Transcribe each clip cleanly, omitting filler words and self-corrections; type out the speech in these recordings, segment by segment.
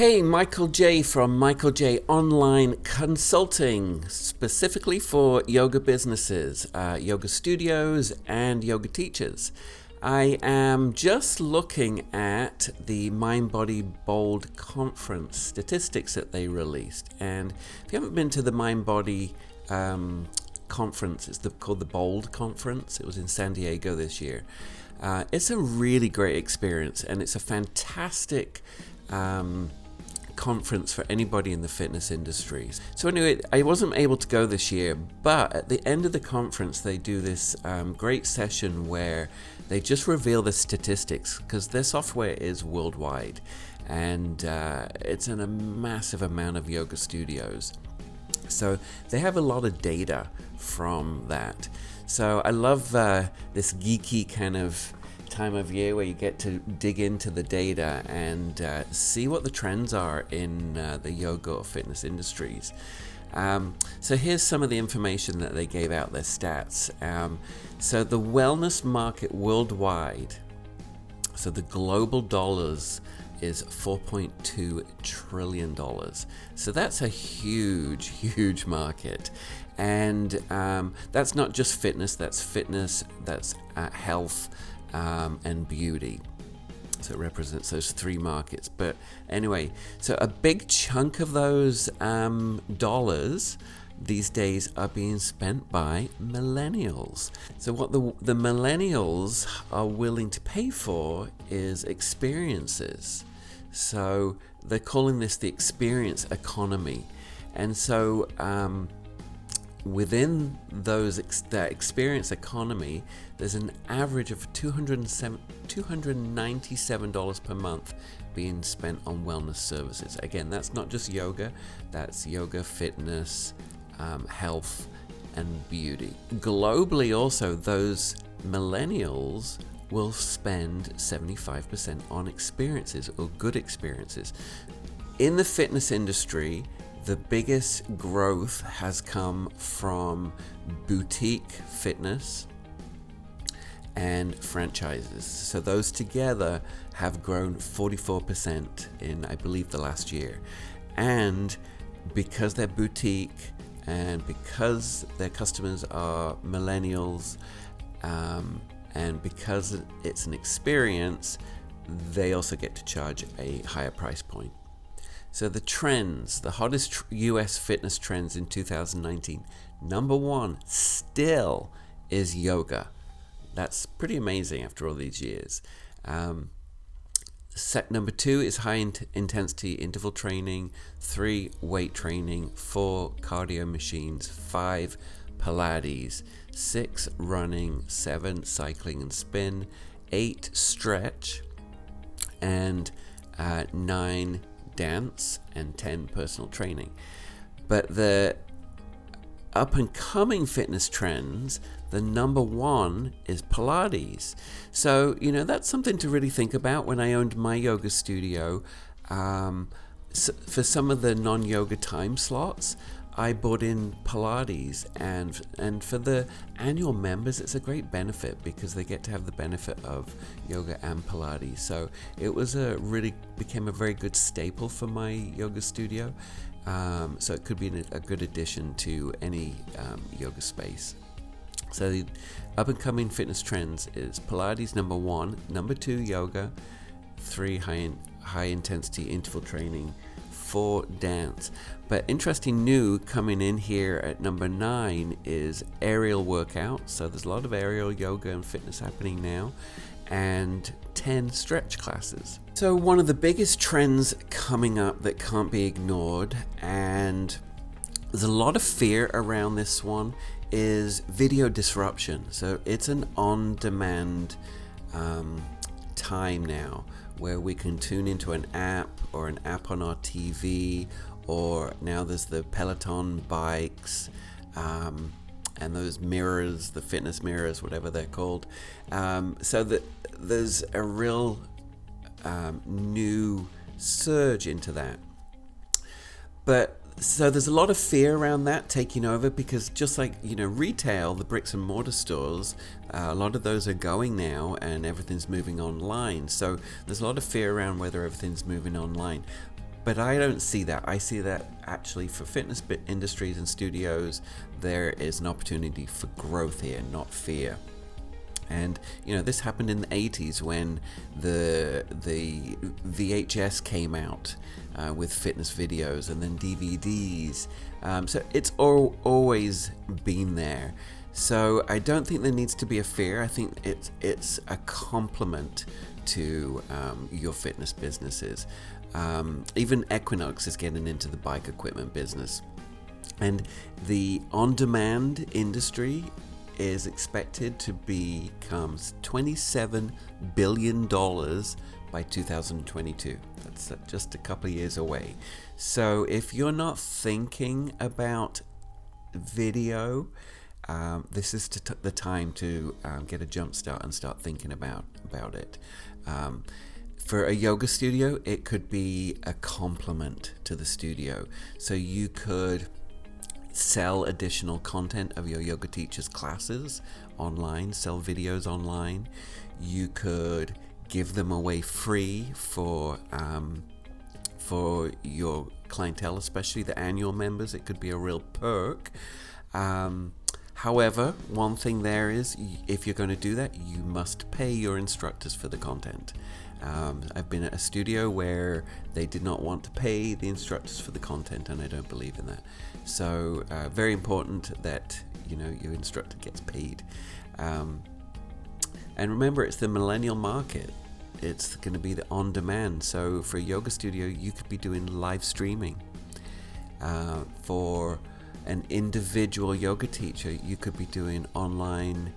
Hey, Michael J from Michael J Online Consulting, specifically for yoga businesses, yoga studios, and yoga teachers. I am just looking at the Mind Body Bold conference statistics that they released. And if you haven't been to the Mind Body conference, it's called the Bold Conference. It was in San Diego this year. It's a really great experience, and it's a fantastic conference for anybody in the fitness industry. So anyway, I wasn't able to go this year, but at the end of the conference they do this great session where they just reveal the statistics, because their software is worldwide, and it's in a massive amount of yoga studios. So they have a lot of data from that. So I love this geeky kind of time of year where you get to dig into the data and see what the trends are in the yoga or fitness industries. So here's some of the information that they gave out, their stats. So the wellness market worldwide, so the global dollars is $4.2 trillion. So that's a huge market. And that's not just fitness, that's health, and beauty. So it represents those three markets. But anyway, so a big chunk of those dollars these days are being spent by millennials. So what the millennials are willing to pay for is experiences. So they're calling this the experience economy. And so within that experience economy, there's an average of $297 per month being spent on wellness services. Again, that's not just yoga, that's yoga, fitness, health, and beauty. Globally also, those millennials will spend 75% on experiences or good experiences. In the fitness industry, the biggest growth has come from boutique fitness and franchises. So those together have grown 44% in, I believe, the last year. And because they're boutique and because their customers are millennials, and because it's an experience, they also get to charge a higher price point. So the trends, the hottest US fitness trends in 2019, number one still is yoga. That's pretty amazing after all these years. Number two is high intensity interval training, 3 weight training, 4 cardio machines, 5 Pilates, 6 running, 7 cycling and spin, 8 stretch, and 9 dance, and 10 personal training. But the up and coming fitness trends, the number one is Pilates. So, that's something to really think about. When I owned my yoga studio, for some of the non-yoga time slots, I bought in Pilates, and for the annual members, it's a great benefit because they get to have the benefit of yoga and Pilates. So it became a very good staple for my yoga studio. So it could be a good addition to any yoga space. So the up and coming fitness trends is Pilates number one, number two yoga, 3 high intensity interval training, 4 dance. But interesting new coming in here at number 9 is aerial workout. So there's a lot of aerial yoga and fitness happening now, and 10 stretch classes. So one of the biggest trends coming up that can't be ignored, and there's a lot of fear around this one, is video disruption. So it's an on-demand time now, where we can tune into an app or an app on our TV, or now there's the Peloton bikes, and those mirrors, the fitness mirrors, whatever they're called. So that there's a real new surge into that. But so there's a lot of fear around that taking over, because just like, retail, the bricks and mortar stores, a lot of those are going now and everything's moving online. So there's a lot of fear around whether everything's moving online. But I don't see that. I see that actually for fitness industries and studios, there is an opportunity for growth here, not fear. And this happened in the 80s when the VHS came out with fitness videos, and then DVDs. So it's always been there. So I don't think there needs to be a fear. I think it's a complement to your fitness businesses. Even Equinox is getting into the bike equipment business, and the on-demand industry is expected to become $27 billion by 2022. That's just a couple of years away. So if you're not thinking about video, this is the time to get a jump start and start thinking about it. For a yoga studio, it could be a complement to the studio. So you could sell additional content of your yoga teacher's classes online, sell videos online. You could give them away free for your clientele, especially the annual members. It could be a real perk. However, one thing there is, if you're going to do that, you must pay your instructors for the content. I've been at a studio where they did not want to pay the instructors for the content, and I don't believe in that. So very important that your instructor gets paid. And remember, it's the millennial market. It's going to be the on-demand. So for a yoga studio, you could be doing live streaming. For an individual yoga teacher, you could be doing online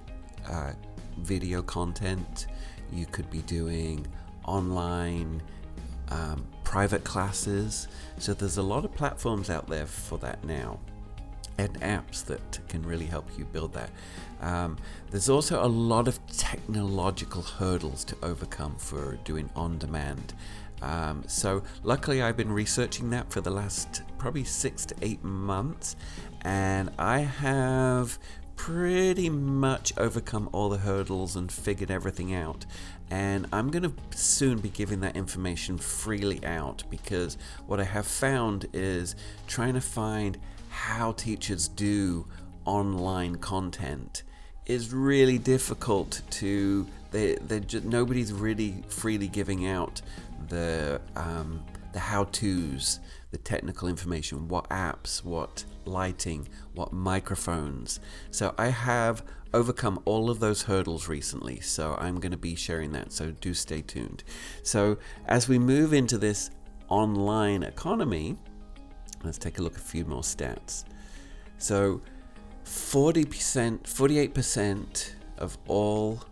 video content. You could be doing online private classes. So there's a lot of platforms out there for that now, and apps that can really help you build that. There's also a lot of technological hurdles to overcome for doing on demand. So luckily I've been researching that for the last probably 6 to 8 months, and I have pretty much overcome all the hurdles and figured everything out. And I'm going to soon be giving that information freely out, because what I have found is trying to find how teachers do online content is really difficult to. Nobody's really freely giving out the how-tos, the technical information, what apps, what lighting, what microphones. So I have overcome all of those hurdles recently, so I'm going to be sharing that, so do stay tuned. So as we move into this online economy, let's take a look at a few more stats. So 48% of all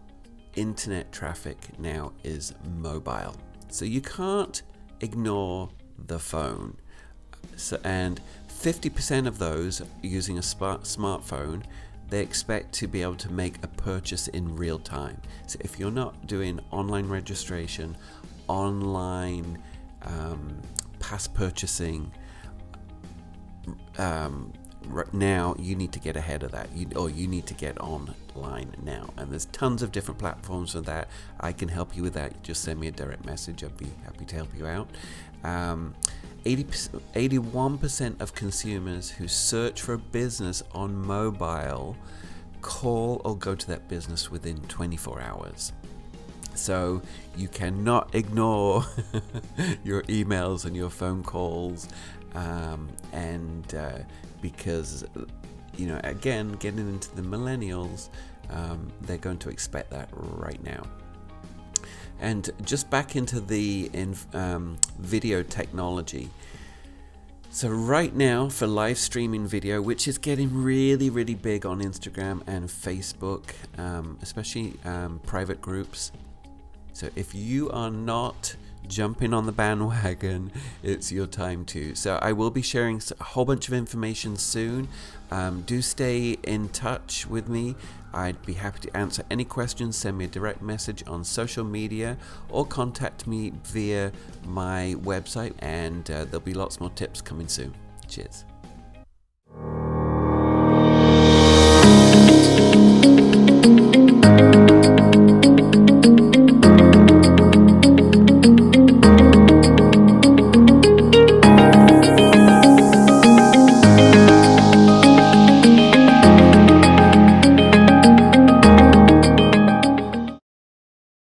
internet traffic now is mobile. So you can't ignore the phone. So, and 50% of those using a smartphone, they expect to be able to make a purchase in real time. So if you're not doing online registration, online pass purchasing, now you need to get ahead of that, you need to get online now, and there's tons of different platforms for that. I can help you with that. Just send me a direct message. I'd be happy to help you out. 81% of consumers who search for a business on mobile call or go to that business within 24 hours. So you cannot ignore your emails and your phone calls, because again, getting into the millennials, they're going to expect that right now. And just back into the video technology. So right now, for live streaming video, which is getting really, really big on Instagram and Facebook, especially private groups. So if you are not jumping on the bandwagon, it's your time to. So I will be sharing a whole bunch of information soon. Do stay in touch with me. I'd be happy to answer any questions. Send me a direct message on social media or contact me via my website, and there'll be lots more tips coming soon. Cheers.